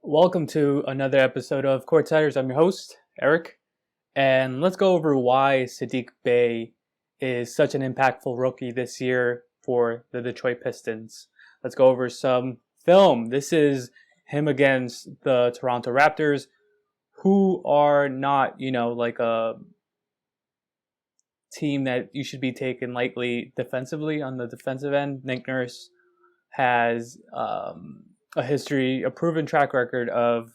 Welcome to another episode of Courtsiders. I'm your host, Eric, and let's go over why Saddiq Bey is such an impactful rookie this year for the Detroit Pistons. Let's go over some film. This is him against the Toronto Raptors, who are not, like a team that you should be taken lightly defensively on the defensive end. Nick Nurse has a history, a proven track record of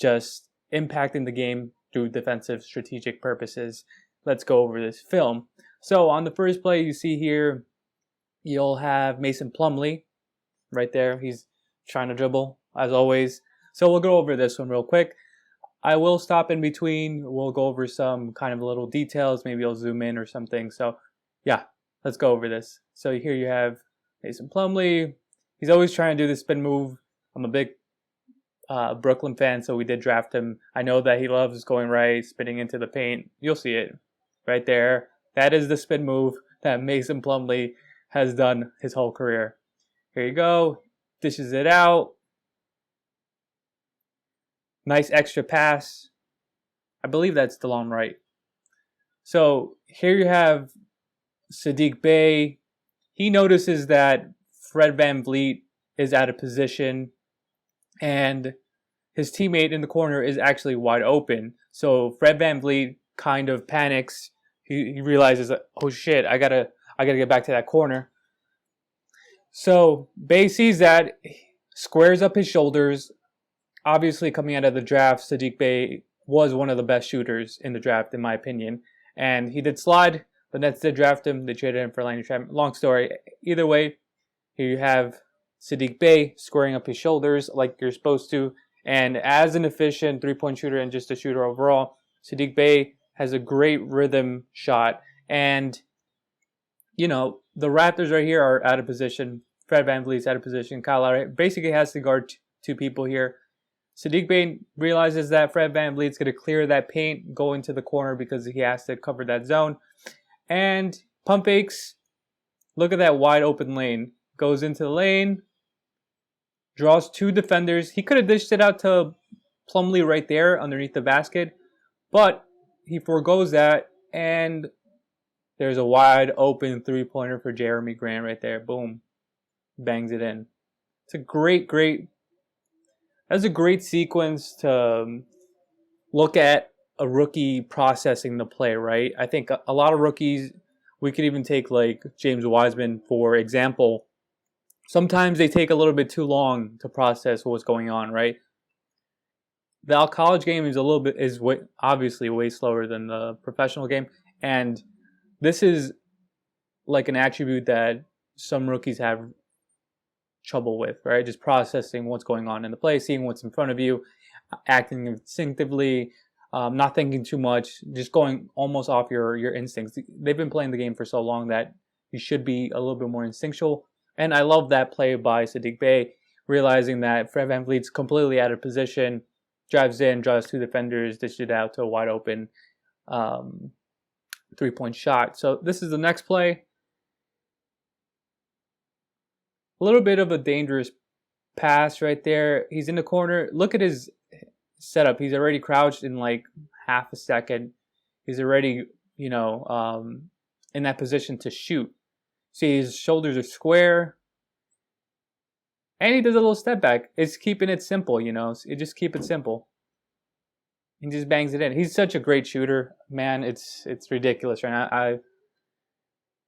just impacting the game through defensive strategic purposes. Let's go over this film. So on the first play you see here, you'll have Mason Plumlee right there. He's trying to dribble as always. So we'll go over this one real quick. I will stop in between. We'll go over some kind of little details. Maybe I'll zoom in or something. So yeah, let's go over this. So here you have Mason Plumlee. He's always trying to do the spin move. I'm a big Brooklyn fan, so we did draft him. I know that he loves going right, spinning into the paint. You'll see it right there. That is the spin move that Mason Plumlee has done his whole career. Here you go. Dishes it out. Nice extra pass. I believe that's DeLon Wright. So here you have Saddiq Bey. He notices that Fred VanVleet is out of position and his teammate in the corner is actually wide open. So Fred VanVleet kind of panics. He realizes, oh shit, I gotta get back to that corner. So Bey sees that, squares up his shoulders. Obviously, coming out of the draft, Saddiq Bey was one of the best shooters in the draft, in my opinion. And he did slide. The Nets did draft him. They traded him for Landry Shamet. Long story. Either way, here you have Saddiq Bey squaring up his shoulders like you're supposed to. And as an efficient three-point shooter and just a shooter overall, Saddiq Bey has a great rhythm shot. And, the Raptors right here are out of position. Fred VanVleet's out of position. Kyle Lowry basically has to guard two people here. Saddiq Bey realizes that Fred VanVleet's going to clear that paint, go into the corner because he has to cover that zone. And pump fakes. Look at that wide open lane. Goes into the lane. Draws two defenders. He could have dished it out to Plumlee right there underneath the basket. But he forgoes that. And there's a wide open three-pointer for Jeremy Grant right there. Boom. Bangs it in. It's a great That's a great sequence to look at a rookie processing the play, right? I think a lot of rookies, we could even take like James Wiseman, for example. Sometimes they take a little bit too long to process what's going on, right? The college game is obviously way slower than the professional game. And this is like an attribute that some rookies have trouble with, right? Just processing what's going on in the play, seeing what's in front of you, acting instinctively, not thinking too much, just going almost off your instincts. They've been playing the game for so long that you should be a little bit more instinctual. And I love that play by Saddiq Bey, realizing that Fred VanVleet's completely out of position, drives in, draws two defenders, dishes it out to a wide open three-point shot. So this is the next play. A little bit of a dangerous pass right there. He's in the corner. Look at his setup. He's already crouched in like half a second. He's already, in that position to shoot. See, his shoulders are square. And he does a little step back. It's keeping it simple, You just keep it simple. He just bangs it in. He's such a great shooter. Man, it's ridiculous right now.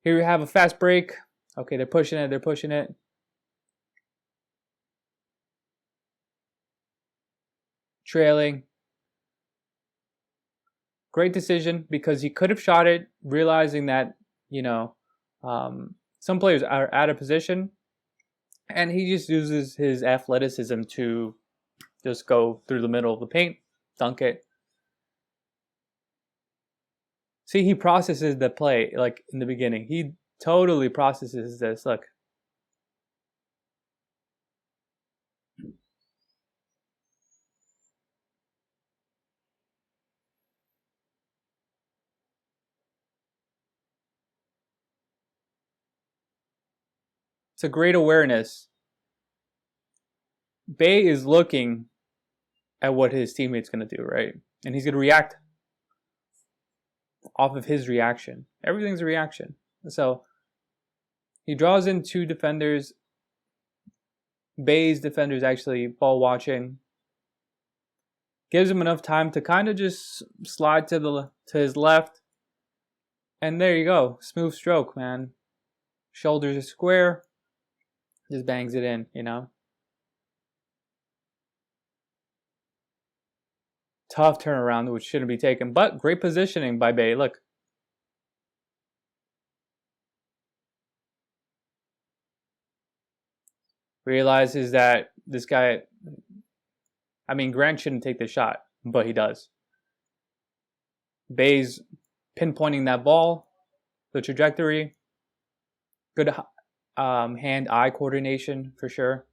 Here we have a fast break. Okay, they're pushing it. Trailing. Great decision because he could have shot it, realizing that, some players are out of position, and he just uses his athleticism to just go through the middle of the paint, dunk it. See, he processes the play like in the beginning. He totally processes this. Look. It's a great awareness. Bey is looking at what his teammate's going to do, right? And he's going to react off of his reaction. Everything's a reaction. So he draws in 2 defenders. Bey's defenders actually ball watching. Gives him enough time to kind of just slide to his left. And there you go. Smooth stroke, man. Shoulders are square. Just bangs it in, you know. Tough turnaround, which shouldn't be taken. But great positioning by Bey. Look. Realizes that this guy, I mean, Grant shouldn't take the shot, but he does. Bey's pinpointing that ball, the trajectory. Good hand-eye coordination for sure.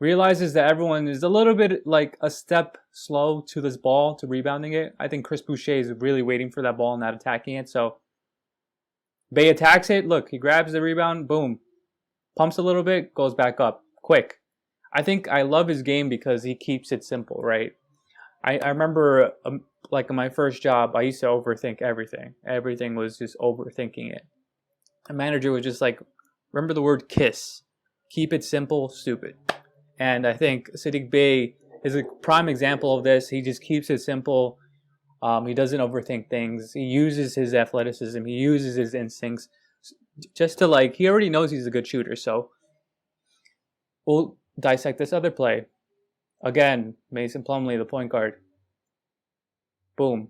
Realizes that everyone is a little bit like a step slow to this ball, to rebounding it. I think Chris Boucher is really waiting for that ball and not attacking it. So Bey attacks it. Look, he grabs the rebound. Boom. Pumps a little bit. Goes back up. Quick. I think I love his game because he keeps it simple, right? I remember like in my first job, I used to overthink everything. Everything was just overthinking it. A manager was just like, remember the word KISS. Keep it simple, stupid. And I think Saddiq Bey is a prime example of this. He just keeps it simple. He doesn't overthink things. He uses his athleticism. He uses his instincts just to like, he already knows he's a good shooter. So we'll dissect this other play. Again, Mason Plumlee, the point guard. Boom.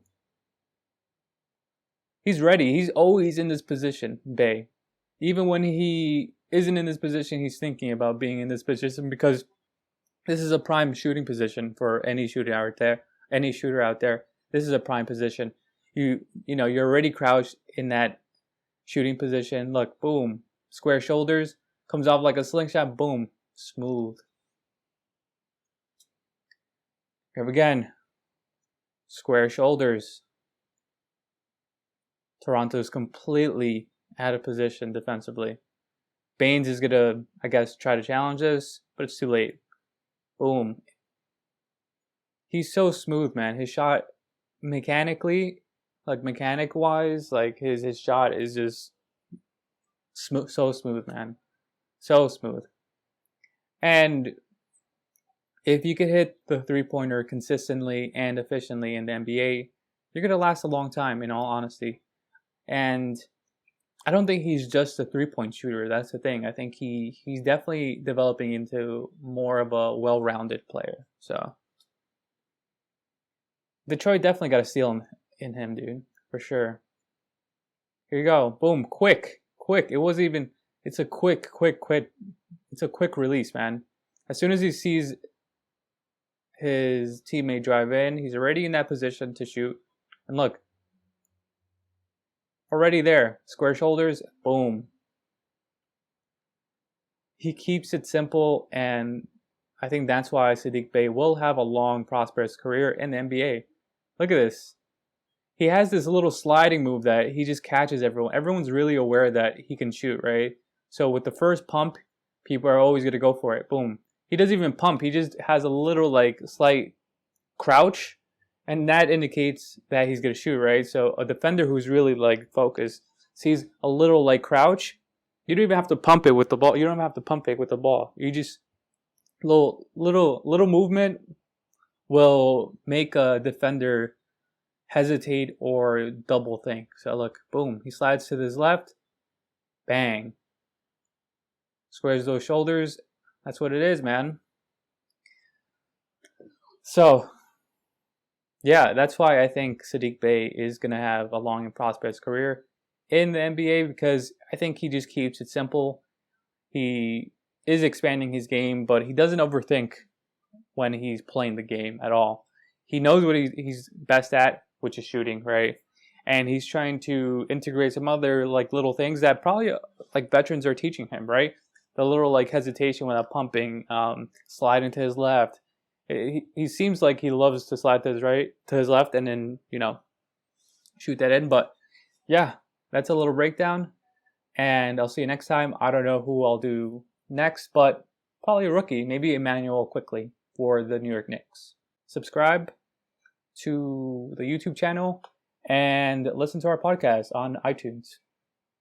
He's ready. He's always in this position, Bey. Even when he isn't in this position, he's thinking about being in this position because this is a prime shooting position for any shooter out there. Any shooter out there. This is a prime position. You know, you're already crouched in that shooting position. Look, boom. Square shoulders. Comes off like a slingshot. Boom. Smooth. Here again. Square shoulders. Toronto's completely out of position defensively. Baynes is going to, I guess, try to challenge this, but it's too late. Boom. He's so smooth, man. His shot, mechanically, like mechanic-wise, like his shot is just smooth, so smooth, man. So smooth. And if you could hit the three-pointer consistently and efficiently in the NBA, you're going to last a long time, in all honesty. And I don't think he's just a three-point shooter. That's the thing. I think he's definitely developing into more of a well-rounded player. So Detroit definitely got a steal in him, dude, for sure. Here you go. Boom. Quick. It wasn't even. It's a quick. It's a quick release, man. As soon as he sees his teammate drive in, he's already in that position to shoot. And look. Already there. Square shoulders. Boom. He keeps it simple, and I think that's why Saddiq Bey will have a long, prosperous career in the NBA. Look at this. He has this little sliding move that he just catches everyone. Everyone's really aware that he can shoot, right? So with the first pump, people are always going to go for it. Boom. He doesn't even pump. He just has a little, like, slight crouch. And that indicates that he's going to shoot, right? So a defender who's really, like, focused sees a little, like, crouch. You don't even have to pump it with the ball. You don't have to pump it with the ball. You just, little movement will make a defender hesitate or double think. So look, boom. He slides to his left. Bang. Squares those shoulders. That's what it is, man. So yeah, that's why I think Saddiq Bey is going to have a long and prosperous career in the NBA, because I think he just keeps it simple. He is expanding his game, but he doesn't overthink when he's playing the game at all. He knows what he's best at, which is shooting, right? And he's trying to integrate some other like little things that probably like veterans are teaching him, right? The little like hesitation without pumping, sliding to his left. He seems like he loves to slide to his left, and then, you know, shoot that in. But yeah, that's a little breakdown, and I'll see you next time. I don't know who I'll do next, but probably a rookie, maybe Emmanuel quickly for the New York Knicks. subscribe to the YouTube channel, and listen to our podcast on iTunes.